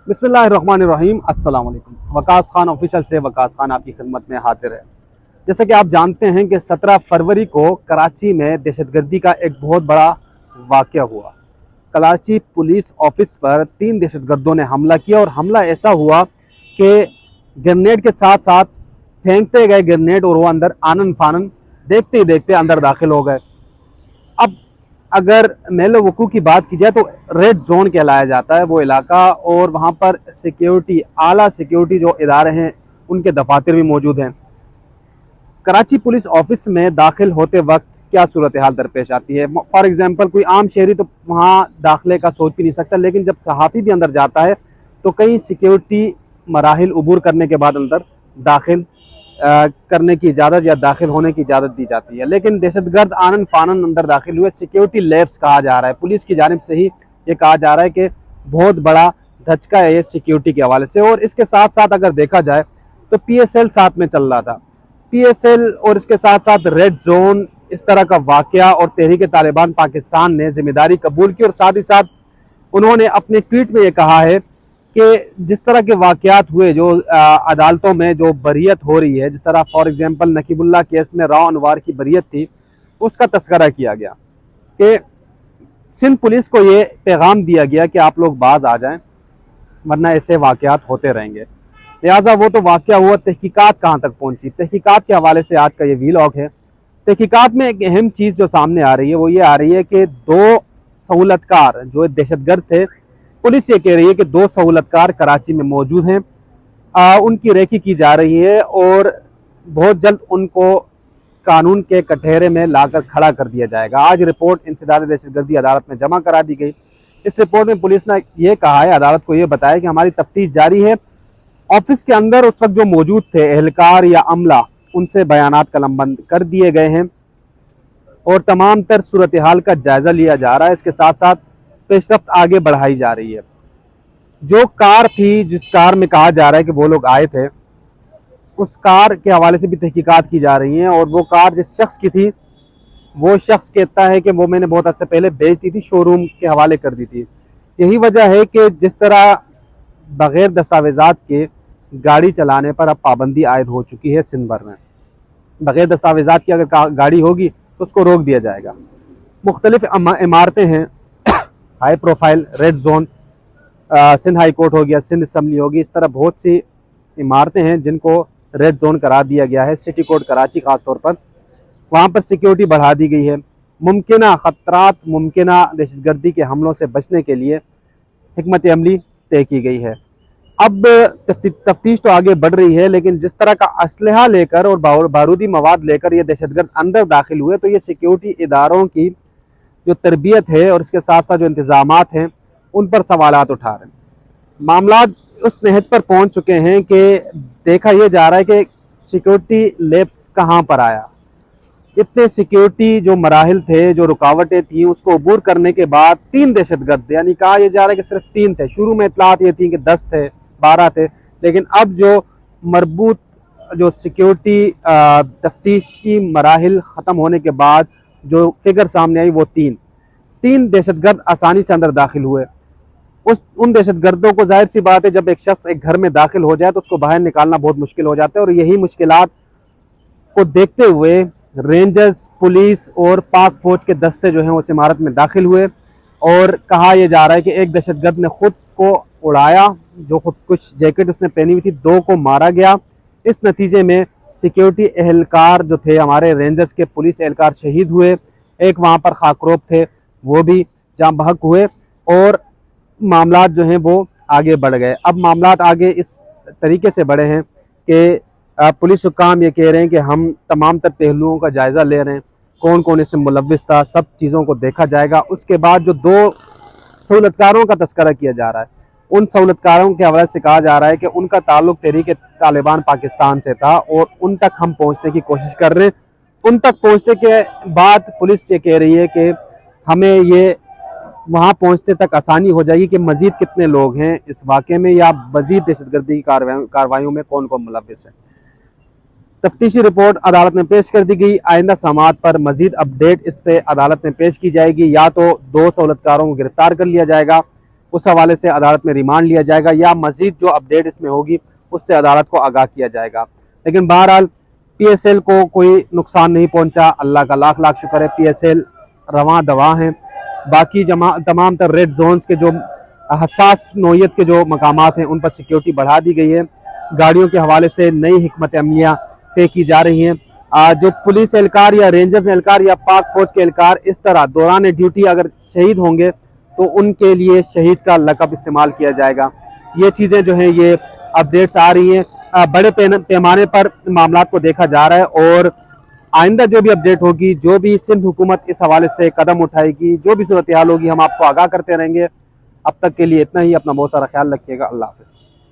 बिस्मिल्लाहिर्रहमानिर्रहीम। अस्सलाम वालेकुम। वकास खान ऑफिशियल से वकास खान आपकी खिदमत में हाजिर है। जैसा कि आप जानते हैं कि 17 फरवरी को कराची में दहशतगर्दी का एक बहुत बड़ा वाक़या हुआ। कराची पुलिस ऑफिस पर 3 दहशतगर्दों ने हमला किया और हमला ऐसा हुआ कि ग्रेनेड के साथ साथ फेंकते गए ग्रेनेड और वो अंदर आनन फानन देखते ही देखते अंदर दाखिल हो गए। अब अगर महल वकूअ की बात की जाए तो रेड जोन कहलाया जाता है वो इलाका, और वहाँ पर सिक्योरिटी, आला सिक्योरिटी जो इदारे हैं उनके दफातर भी मौजूद हैं। कराची पुलिस ऑफिस में दाखिल होते वक्त क्या सूरत हाल दरपेश आती है। फॉर एग्जांपल कोई आम शहरी तो वहाँ दाखिले का सोच भी नहीं सकता, लेकिन जब सहाफ़ी भी अंदर जाता है तो कई सिक्योरिटी मराहिल उबूर करने के बाद अंदर दाखिल करने की इजाज़त या दाखिल होने की इजाज़त दी जाती है। लेकिन दहशतगर्द आनन फानन अंदर दाखिल हुए। सिक्योरिटी लैब्स कहा जा रहा है, पुलिस की जानिब से ही ये कहा जा रहा है कि बहुत बड़ा धचका है ये सिक्योरिटी के हवाले से। और इसके साथ साथ अगर देखा जाए तो PSL साथ में चल रहा था। PSL और इसके साथ साथ रेड जोन, इस तरह का वाक़या, और तहरीक तालिबान पाकिस्तान ने जिम्मेदारी कबूल की। और साथ ही साथ उन्होंने अपने ट्वीट में ये कहा है कि जिस तरह के वाक़यात हुए, जो अदालतों में जो बरियत हो रही है, जिस तरह फॉर एग्जांपल नकीबुल्लाह केस में राव अनवार की बरियत थी, उसका तस्करा किया गया कि सिंध पुलिस को ये पैगाम दिया गया कि आप लोग बाज आ जाएं वरना ऐसे वाक़यात होते रहेंगे। लिहाजा वो तो वाक़या हुआ, तहकीकात कहाँ तक पहुँची, तहकीकात के हवाले से आज का ये वीलॉग है। तहकीकात में एक अहम चीज़ जो सामने आ रही है वो ये आ रही है कि 2 सहूलतकार जो दहशतगर्द थे, पुलिस ये कह रही है कि 2 सहूलतकार कराची में मौजूद हैं। उनकी रेकी की जा रही है और बहुत जल्द उनको कानून के कटहरे में लाकर खड़ा कर दिया जाएगा। आज रिपोर्ट इंसदाद दहशतगर्दी अदालत में जमा करा दी गई। इस रिपोर्ट में पुलिस ने यह कहा है, अदालत को यह बताया कि हमारी तफ्तीश जारी है। ऑफिस के अंदर उस वक्त जो मौजूद थे एहलकार या अमला, उनसे बयानात कलमबंद कर दिए गए हैं और तमाम तर सूरत हाल का जायज़ा लिया जा रहा है। इसके साथ साथ पेशरफ्त आगे बढ़ाई जा रही है। जो कार थी, जिस कार में कहा जा रहा है कि वो लोग आए थे, उस कार के हवाले से भी तहकीकात की जा रही हैं। और वो कार जिस शख्स की थी, वो शख्स कहता है कि वो मैंने बहुत अर्से पहले बेच दी थी, शोरूम के हवाले कर दी थी। यही वजह है कि जिस तरह बग़ैर दस्तावेज़ात के गाड़ी चलाने पर अब पाबंदी आयद हो चुकी है सिंध भर में। बग़ैर दस्तावेज़ात की अगर गाड़ी होगी तो उसको रोक दिया जाएगा। मुख्तलिफ इमारतें हैं, high profile, red zone, Sindh high court हो गया, सिंध असम्बली होगी, इस तरह बहुत सी इमारतें हैं जिनको रेड जोन करार दिया गया है। सिटी कोर्ट कराची ख़ास तौर पर, वहाँ पर सिक्योरिटी बढ़ा दी गई है। मुमकिना ख़तरात, मुमकिना दहशतगर्दी के हमलों से बचने के लिए हिकमत अमली तय की गई है। अब तफ्तीश तो आगे बढ़ रही है, लेकिन जिस तरह का असलहा लेकर और बारूदी मवाद लेकर ये दहशतगर्द अंदर दाखिल हुए, तो ये सिक्योरिटी इदारों की जो तरबियत है और इसके साथ साथ जो इंतज़ामात हैं उन पर सवालात उठा रहे हैं। मामला उस नहज पर पहुंच चुके हैं कि देखा यह जा रहा है कि सिक्योरिटी लैब्स कहाँ पर आया। इतने सिक्योरिटी जो मराहिल थे, जो रुकावटें थी, उसको अबूर करने के बाद 3 दहशतगर्द, यानी कहा यह जा रहा है कि सिर्फ 3 थे। शुरू में इतलात ये थी कि 10 थे, 12 थे, लेकिन अब जो मरबूत जो सिक्योरिटी तफ्तीश की मराहिल ख़त्म होने के बाद जो फिगर सामने आई वो 3 दहशतगर्द आसानी से अंदर दाखिल हुए। उन दहशतगर्दों को, जाहिर सी बात है, जब एक शख्स एक घर में दाखिल हो जाए तो उसको बाहर निकालना बहुत मुश्किल हो जाता है। और यही मुश्किलात को देखते हुए रेंजर्स, पुलिस और पाक फौज के दस्ते जो हैं उस इमारत में दाखिल हुए। और कहा यह जा रहा है कि एक दहशतगर्द ने खुद को उड़ाया, जो खुद कुछ जैकेट उसने पहनी हुई थी, 2 को मारा गया। इस नतीजे में सिक्योरिटी एहलकार जो थे, हमारे रेंजर्स के पुलिस एहलकार शहीद हुए। एक वहाँ पर खाकरोब थे, वो भी जाँ बहक हुए। और मामलात जो हैं वो आगे बढ़ गए। अब मामलात आगे इस तरीके से बढ़े हैं कि पुलिस हुक्काम ये कह रहे हैं कि हम तमाम तर पहलुओं का जायज़ा ले रहे हैं, कौन कौन इसमें मुलव्विस था, सब चीज़ों को देखा जाएगा। उसके बाद जो 2 सहूलतकारों का तस्करा किया जा रहा है, उन सहूलतकारों के हवाले से कहा जा रहा है कि उनका ताल्लुक तहरीक तालिबान पाकिस्तान से था और उन तक हम पहुँचने की कोशिश कर रहे हैं। उन तक पहुँचने के बाद पुलिस ये कह रही है कि हमें ये वहाँ पहुँचने तक आसानी हो जाएगी कि मज़ीद कितने लोग हैं इस वाक़े में, या मज़ीद दहशतगर्दी की कार्रवाइयों में कौन कौन मुलव्विस है। तफ्तीशी रिपोर्ट अदालत में पेश कर दी गई। आइंदा समाअत पर मज़ीद अपडेट इस पर अदालत में पेश की जाएगी। या तो 2 सहूलतकारों को गिरफ्तार कर लिया जाएगा, اس حوالے سے عدالت میں ریمانڈ لیا جائے گا یا مزید جو اپڈیٹ اس میں ہوگی اس سے عدالت کو آگاہ کیا جائے گا۔ لیکن بہرحال پی ایس ایل کو کوئی نقصان نہیں پہنچا، اللہ کا لاکھ لاکھ شکر ہے، پی ایس ایل رواں دواں ہیں۔ باقی تمام تر ریڈ زونز کے جو حساس نوعیت کے جو مقامات ہیں ان پر سیکیورٹی بڑھا دی گئی ہے، گاڑیوں کے حوالے سے نئی حکمت عملیاں طے کی جا رہی ہیں۔ جو پولیس اہلکار یا رینجرز اہلکار یا پاک فوج کے اہلکار اس طرح دوران ڈیوٹی اگر شہید ہوں گے تو ان کے لیے شہید کا لقب استعمال کیا جائے گا۔ یہ چیزیں جو ہیں یہ اپڈیٹس آ رہی ہیں، بڑے پیمانے پر معاملات کو دیکھا جا رہا ہے، اور آئندہ جو بھی اپڈیٹ ہوگی، جو بھی سندھ حکومت اس حوالے سے قدم اٹھائے گی، جو بھی صورتحال ہوگی، ہم آپ کو آگاہ کرتے رہیں گے۔ اب تک کے لیے اتنا ہی، اپنا بہت سارا خیال رکھیے گا، اللہ حافظ۔